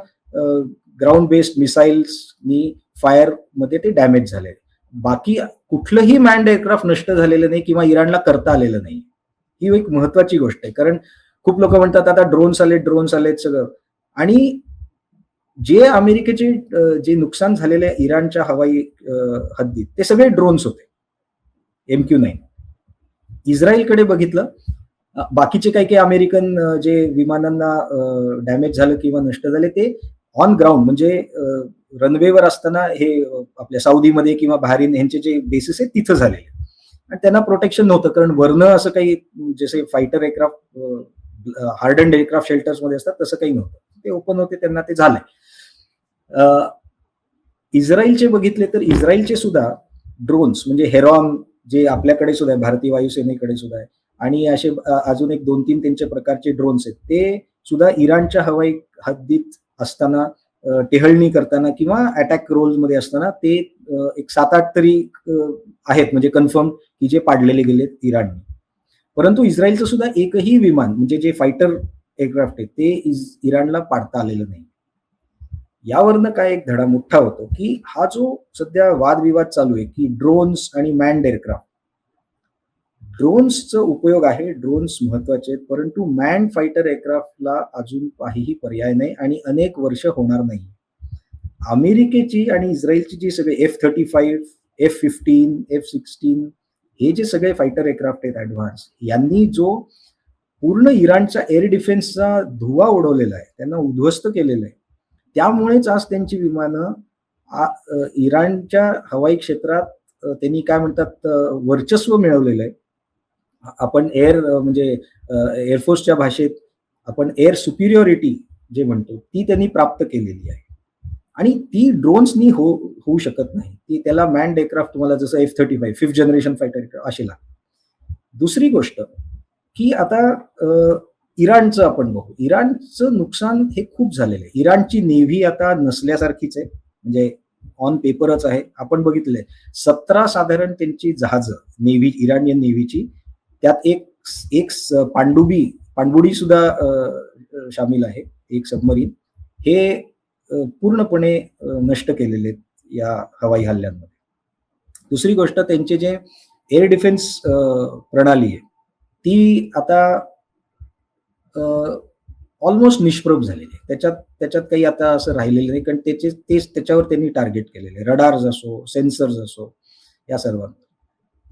ग्राउंड बेस्ड मिसाईल्सनी फायर मध्ये ते डॅमेज झाले. बाकी कुठलंही मॅन्ड एअरक्राफ्ट नष्ट झालेलं नाही किंवा इराणला करता आलेलं नाही. ही एक महत्वाची गोष्ट आहे, कारण खूप लोक म्हणतात आता ड्रोन्स आलेत सगळं, आणि जे अमेरिकेचे जे नुकसान झालेले इराणच्या हवाई हद्दीत ते सगळे ड्रोन्स होते MQ-9. इस्रायलकडे बघितलं, बाकीचे काही अमेरिकन जे विमानांना डॅमेज झालं किंवा नष्ट झाले ते ऑन ग्राउंड म्हणजे रनवेवर असताना हे आपल्या सौदीमध्ये किंवा बहारीन यांचे जे बेसिस आहेत तिथं झाले, आणि त्यांना प्रोटेक्शन नव्हतं, कारण वरनं असं काही जसे fighter aircraft hardened aircraft shelters मध्ये असतात तसं काही नव्हतं, ते ओपन होते, त्यांना ते झालंय. इस्रायलचे बघितले तर इस्रायलचे सुद्धा ड्रोन्स म्हणजे हेरॉन जे आपल्याकडे सुद्धा आहे, भारतीय वायुसेनेकडे सुद्धा आहे, आणि असे अजून एक 2-3 त्यांच्या प्रकारचे ड्रोन्स आहेत, ते सुद्धा इराणच्या हवाई हद्दीत असताना टेहळणी करताना किंवा अटॅक रोल्स मध्ये असताना ते एक 7-8 तरी आहेत म्हणजे कन्फर्म की जे पाडलेले गेलेत इराणने. परंतु इस्रायलचं सुद्धा एकही विमान म्हणजे जे फायटर एअरक्राफ्ट आहे ते इराणला पाडता आलेलं नाही. यावरनं काय एक धडा मोठा होतो की हा जो सध्या वादविवाद चालू आहे की ड्रोन्स आणि मॅन्ड एअरक्राफ्ट, ड्रोन्सचा उपयोग आहे, ड्रोन्स महत्वाचे आहेत, परंतु मॅन्ड फायटर एअरक्राफ्टला अजून काहीही पर्याय नाही आणि अनेक वर्ष होणार नाही. अमेरिकेची आणि इस्रायलची जी सगळे F-35, F-15, F-16 हे जे सगळे फायटर एअरक्राफ्ट आहेत ऍडव्हान्स, यांनी जो पूर्ण इराणच्या एअर डिफेन्सचा धुवा उडवलेला आहे, त्यांना उद्ध्वस्त केलेलं आहे. त्यामुळेच आज त्यांची विमानं इराणच्या हवाई क्षेत्रात त्यांनी काय म्हणतात वर्चस्व मिळवलेलं आहे. आपण एअर म्हणजे एअरफोर्सच्या भाषेत आपण एअर सुपिरियॉरिटी जे म्हणतो ती त्यांनी प्राप्त केलेली आहे, आणि ती ड्रोन्सनी होऊ शकत नाही. ती त्याला मॅन्ड एअरक्राफ्ट तुम्हाला जसं F-35 5th generation fighter aircraft असे लागतात. दुसरी गोष्ट की आता इराणचं आपण बघू, इराणचं नुकसान हे खूप झालेलं आहे. इराणची नेव्ही आता नसल्यासारखीच आहे, म्हणजे ऑन पेपरच आहे. आपण बघितलंय 17 साधारण त्यांची जहाजं नेव्ही, इराणियन नेव्हीची, त्यात एक पाणबुडी सुद्धा शामिल आहे, एक सबमरीन, हे पूर्णपणे नष्ट केलेले आहेत या हवाई हल्ल्यांमध्ये. दुसरी गोष्ट त्यांचे जे एअर डिफेन्स प्रणाली आहे ती आता ऑलमोस्ट निष्प्रभ झालेली आहे. त्याच्यात काही आता असं राहिलेलं नाही, कारण त्याच्यावर त्यांनी टार्गेट केलेले रडार्स असो, सेन्सर्स असो, या सर्व.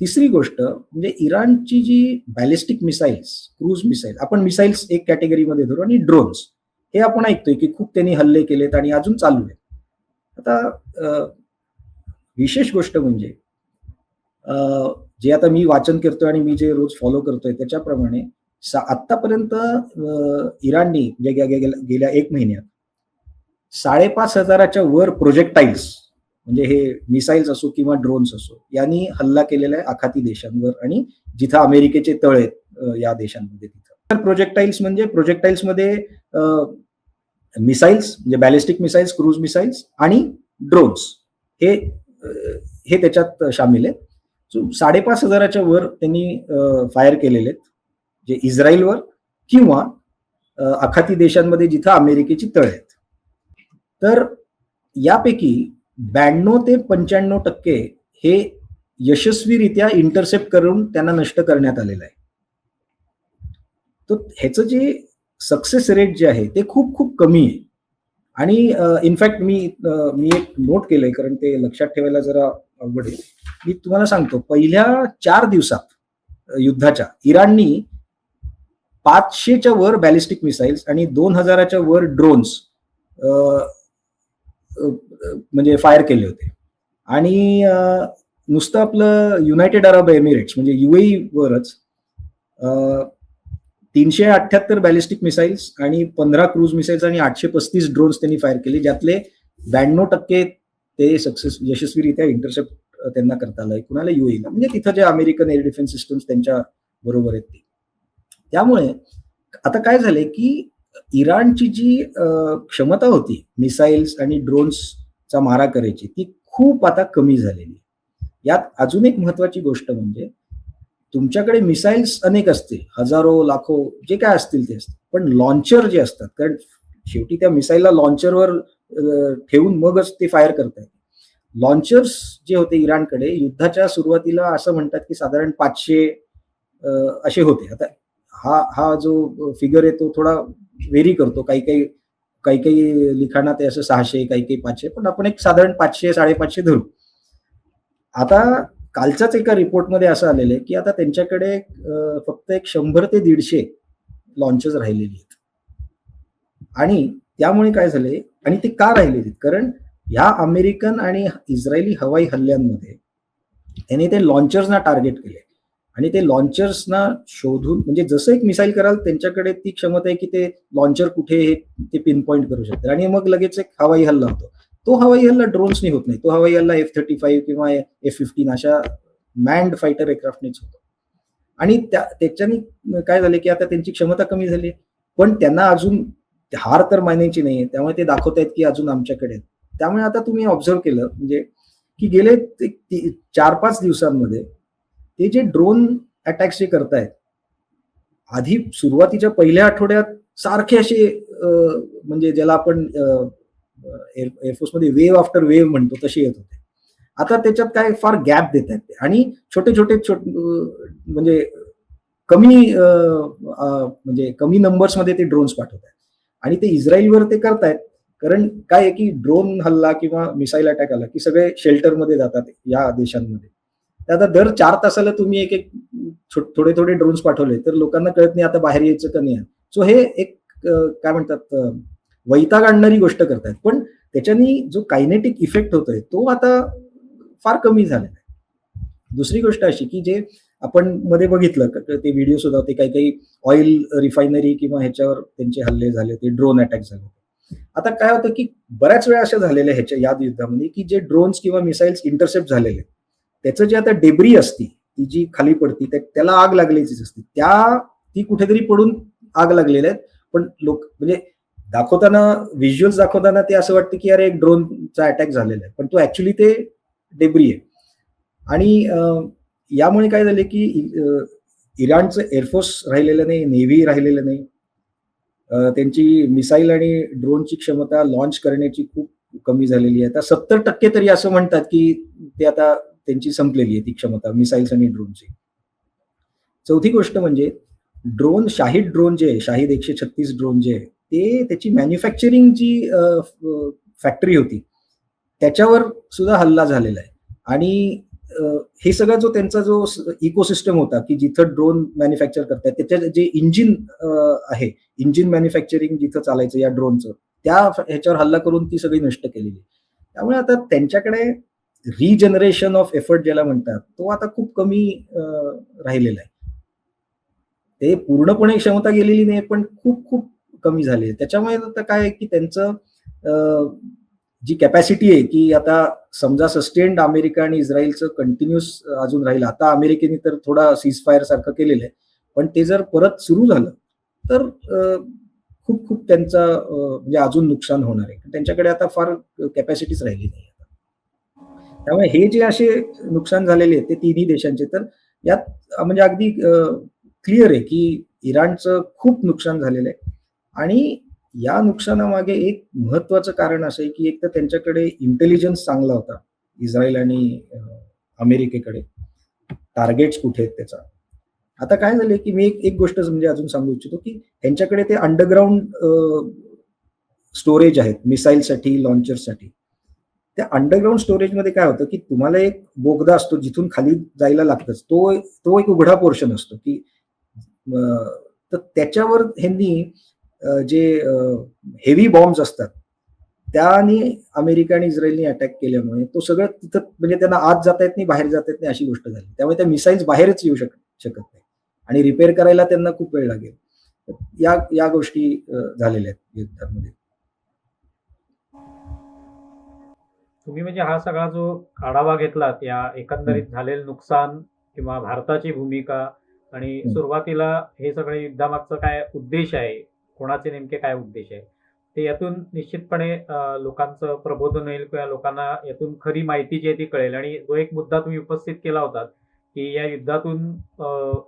तिसरी गोष्ट म्हणजे इराणची जी बॅलिस्टिक मिसाईल्स, क्रूज मिसाईल, आपण मिसाईल्स एक कॅटेगरीमध्ये धरू, आणि ड्रोन्स हे आपण ऐकतोय की खूप त्यांनी हल्ले केलेत आणि अजून चालू आहेत. आता विशेष गोष्ट म्हणजे जे आता मी वाचन करतोय आणि मी जे रोज फॉलो करतोय त्याच्याप्रमाणे आतापर्यंत इराणनी गेल्या 1 महिन्यात 5,500च्या वर प्रोजेक्टाईल्स म्हणजे हे मिसाईल्स असो किंवा ड्रोन्स असो यांनी हल्ला केलेला आहे आखाती देशांवर आणि जिथं अमेरिकेचे तळ आहेत या देशांमध्ये तिथं. प्रोजेक्टाईल्स मध्ये मिसाईल्स म्हणजे बॅलिस्टिक मिसाईल्स, क्रूज मिसाईल्स आणि ड्रोन्स हे त्याच्यात शामिल आहेत. 5,500च्या वर त्यांनी फायर केलेले आहेत, जे इस्रायलवर किंवा आखाती देशांमध्ये जिथं अमेरिकेची तळ आहेत. तर यापैकी 92 ते 95% हे यशस्वीरित्या इंटरसेप्ट करून त्यांना नष्ट करण्यात आलेलं आहे. तर ह्याचं जे सक्सेस रेट जे आहे ते खूप खूप कमी आहे. आणि इनफॅक्ट मी एक नोट केलंय, कारण ते लक्षात ठेवायला जरा अवघड आहे. मी तुम्हाला सांगतो, पहिल्या 4 दिवसात युद्धाच्या इराणनी 500च्या वर बॅलिस्टिक मिसाईल्स आणि 2,000च्या वर ड्रोन्स म्हणजे फायर केले होते. आणि नुसतं आपलं युनायटेड अरब एमिरेट्स म्हणजे UAE वरच 378 बॅलिस्टिक मिसाईल्स आणि 15 क्रूज मिसाईल्स आणि 835 ड्रोन्स त्यांनी फायर केले, ज्यातले 92% ते यशस्वीरित्या इंटरसेप्ट त्यांना करता आलंय. कुणाला UAEला, म्हणजे तिथं जे अमेरिकन एअर डिफेन्स सिस्टम्स त्यांच्या बरोबर आहेत ते. त्यामुळे आता काय झालंय की इराणची जी क्षमता होती मिसाईल्स आणि ड्रोन्सचा मारा करायची ती खूप आता कमी झालेली आहे. यात अजून एक महत्वाची गोष्ट म्हणजे तुमच्याकडे मिसाईल्स अनेक असतील, हजारो, लाखो जे काय असतील ते असतील. पण लॉन्चर जे असतात, कारण शेवटी त्या मिसाईलला लॉन्चरवर ठेवून मगच ते फायर करतायत. लॉन्चर्स जे होते इराणकडे युद्धाच्या सुरुवातीला असं म्हणतात की साधारण 500 असे होते. आता हा हा जो फिगर आहे तो थोडा व्हेरी करतो. काही लिखाणात आहे असं 600, काही 500, पण आपण एक साधारण 500 550 धरू. आता कालच्याच एका रिपोर्टमध्ये असं आलेलं आहे की आता त्यांच्याकडे फक्त एक 100 ते 150 लॉन्चर्स राहिलेली आहेत. आणि त्यामुळे काय झालंय आणि ते का राहिलेले कारण ह्या अमेरिकन आणि इस्रायली हवाई हल्ल्यांमध्ये त्यांनी ते लॉन्चर्सना टार्गेट केले आणि ते लॉन्चर्सना शोधून म्हणजे जसं एक मिसाईल कराल त्यांच्याकडे ती क्षमता आहे की ते लॉन्चर कुठे हे ते पिन पॉईंट करू शकतात आणि मग लगेच एक हवाई हल्ला होतो. तो हवाई हल्ला ड्रोन्सनी होत नाही. तो हवाई हल्ला F-35 किंवा F-15 अशा मॅन्ड फायटर एअरक्राफ्टनेच होतो. आणि त्याच्यानी काय झालं की आता त्यांची क्षमता कमी झाली पण त्यांना अजून हार तर मानायची नाहीये. त्यामुळे ते दाखवतायत की अजून आमच्याकडे आहेत. त्यामुळे आता तुम्ही ऑब्झर्व्ह केलं म्हणजे की गेले 4-5 दिवसांमध्ये ते जे ड्रोन अटॅक्स जे करतायत, आधी सुरुवातीच्या पहिल्या आठवड्यात सारखे असे म्हणजे ज्याला आपण एअरफोर्समध्ये वेव्ह आफ्टर वेव्ह म्हणतो तसे येत होते. आता त्याच्यात काय फार गॅप देत आहेत ते आणि छोटे-छोटे म्हणजे कमी म्हणजे कमी नंबर्समध्ये ते ड्रोन्स पाठवत आहेत आणि ते इस्रायलवर ते करतायत. कारण काय आहे की ड्रोन हल्ला किंवा मिसाईल अटॅक आला की सगळे शेल्टरमध्ये जातात या देशांमध्ये. तर आता दर 4 तासाला तुम्ही एक थोडे ड्रोन्स पाठवले तर लोकांना कळत नाही आता बाहेर यायचं का नाही. सो हे एक काय म्हणतात वैताग आणणारी गोष्ट करतायत. पण त्याच्यानी जो कायनेटिक इफेक्ट होतोय तो आता फार कमी झालेला आहे. दुसरी गोष्ट अशी की जे आपण मध्ये बघितलं ते व्हिडिओ सुद्धा होते काही ऑइल रिफायनरी किंवा ह्याच्यावर त्यांचे हल्ले झाले होते, ड्रोन अटॅक झाले होते. आता काय होतं की बऱ्याच वेळा असं झालेलं आहे ह्याच्या या युद्धामध्ये की जे ड्रोन्स किंवा मिसाईल्स इंटरसेप्ट झालेले त्याचं जे आता डेब्री असती ती जी खाली पडती त्याला आग लागलेलीच असते. ती कुठेतरी पडून आग लागलेल्या आहेत. पण लोक म्हणजे दाखवताना व्हिज्युअल्स दाखवताना ते असं वाटतं की अरे एक ड्रोनचा अटॅक झालेला आहे. पण तो ऍक्च्युली ते डेब्री आहे. आणि यामुळे काय झालं की इराणचं एअरफोर्स राहिलेलं नाही, नेव्ही राहिलेलं नाही. त्यांची मिसाईल आणि ड्रोनची क्षमता लॉन्च करण्याची खूप कमी झालेली आहे. आता 70% तरी असं म्हणतात की ते आता त्यांची संपलेली आहे ती क्षमता मिसाईल्स आणि ड्रोनची. चौथी गोष्ट म्हणजे शाहिद ड्रोन जे आहे, शाहिद 136 ड्रोन जे आहे, ते त्याची मॅन्युफॅक्चरिंग जी फॅक्टरी होती, त्याच्यावर सुद्धा हल्ला झालेला आहे. आणि हे सगळा जो त्यांचा जो इकोसिस्टम होता, की जिथं ड्रोन मॅन्युफॅक्चर करतायत, त्याच्या जे इंजिन आहे, इंजिन मॅन्युफॅक्चरिंग जिथं चालायचं या ड्रोनचं, त्या ह्याच्यावर हल्ला करून ती सगळी नष्ट केलेली. त्यामुळे आता त्यांच्याकडे रिजनरेशन ऑफ एफर्ट ज्याला म्हणतात, तो आता खूप कमी राहिलेला आहे. ते पूर्णपणे क्षमता गेलेली नाही, पण खूप कमी झाली आहे. त्याच्यामुळे आता काय आहे, की त्यांचं जी कॅपॅसिटी आहे, की आता समजा सस्टेन्ड अमेरिका आणि इस्रायलचं कंटिन्यूअस अजून राहील. आता अमेरिकेने तर थोडा सीजफायर सारखं केलेलं आहे. पण ते जर परत सुरू झालं, तर खूप त्यांचं म्हणजे अजून नुकसान होणार आहे. त्यांच्याकडे आता फार कॅपॅसिटीच राहिली नाही. त्यामुळे हे जे असे नुकसान झालेले आहेत, ते तिन्ही देशांचे, तर यात म्हणजे अगदी क्लिअर आहे, की इराणचं खूप नुकसान झालेलं आहे आणि या नुकसानामागे एक महत्वाचं कारण असं आहे, की एक तर त्यांच्याकडे इंटेलिजन्स चांगला होता. इस्रायल आणि अमेरिकेकडे. टार्गेट्स कुठे आहेत त्याचा. आता काय झालंय, की मी एक गोष्ट म्हणजे अजून सांगू इच्छितो, की त्यांच्याकडे ते अंडरग्राउंड स्टोरेज आहेत मिसाईलसाठी, लॉन्चरसाठी. त्या अंडरग्राउंड स्टोरेजमध्ये काय होतं, की तुम्हाला एक बोगदा असतो जिथून खाली जायला लागतंच. तो एक उघडा पोर्शन असतो, की तर त्याच्यावर ह्यांनी जे हेवी बॉम्ब्स असतात, त्यानी अमेरिका आणि इस्रायलनी अटॅक केल्यामुळे तो सगळं तिथं म्हणजे त्यांना आत जाता येत नाही, बाहेर जाता येत नाही अशी गोष्ट झाली. त्यामुळे त्या मिसाईल्स बाहेरच येऊ शकत नाही आणि रिपेअर करायला त्यांना खूप वेळ लागेल. या गोष्टी झालेल्या आहेत युद्धामध्ये. तुम्ही म्हणजे हा सगळा जो आढावा घेतलात या एकंदरीत झालेलं नुकसान किंवा भारताची भूमिका आणि सुरुवातीला हे सगळे युद्धामागचं काय उद्देश आहे, कोणाचे नेमके काय उद्देश आहे, ते यातून निश्चितपणे लोकांचं प्रबोधन होईल किंवा लोकांना यातून खरी माहिती जी आहे ती कळेल. आणि जो एक मुद्दा तुम्ही उपस्थित केला होता की या युद्धातून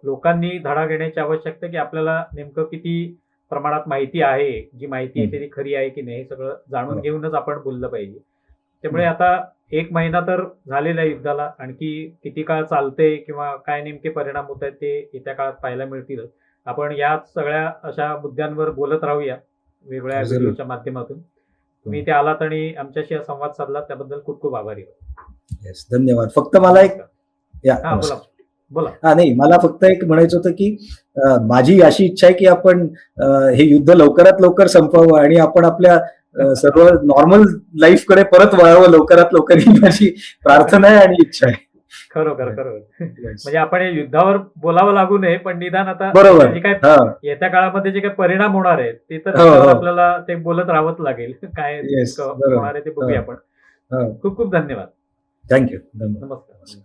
लोकांनी धडा घेण्याची आवश्यकता, की आपल्याला नेमकं किती प्रमाणात माहिती आहे, जी माहिती आहे ती खरी आहे की नाही हे सगळं जाणून घेऊनच आपण बोललं पाहिजे. त्यामुळे आता 1 महिना तर झालेला आहे युद्धाला, आणखी किती काळ चालते किंवा काय नेमके परिणाम होत आहेत ते येत्या काळात पाहायला मिळतील. आपण या सगळ्या अशा मुद्द्यांवर बोलत राहूया वेगवेगळ्या जरूर. व्हिडिओच्या माध्यमातून. तुम्ही इथे आलात आणि आमच्याशी हा संवाद साधला त्याबद्दल खूप खूप आभारी आहे. येस, धन्यवाद. फक्त मला एक हा बोला बोला. हा नाही, मला फक्त एक म्हणायचं होतं की माझी अशी इच्छा आहे की आपण हे युद्ध लवकरात लवकर संपवावं आणि आपण आपल्या सर्व नॉर्मल लाईफ कडे परत वळावं लवकरात लवकर, ही माझी प्रार्थना आहे आणि इच्छा आहे. खरोखर म्हणजे आपण या युद्धावर बोलावं लागू नये, पण निदान आता बरोबर. जे काय हा, येत्या काळामध्ये जे काही परिणाम होणार आहेत ते तर हो, हो. त्याच्यावर आपल्याला ते बोलत राहावंच लागेल. काय Yes, नेमकं बरोबर. होणार आहे ते बघूया आपण. हा. खूप खूप धन्यवाद. थँक्यू. धन्यवाद. नमस्कार.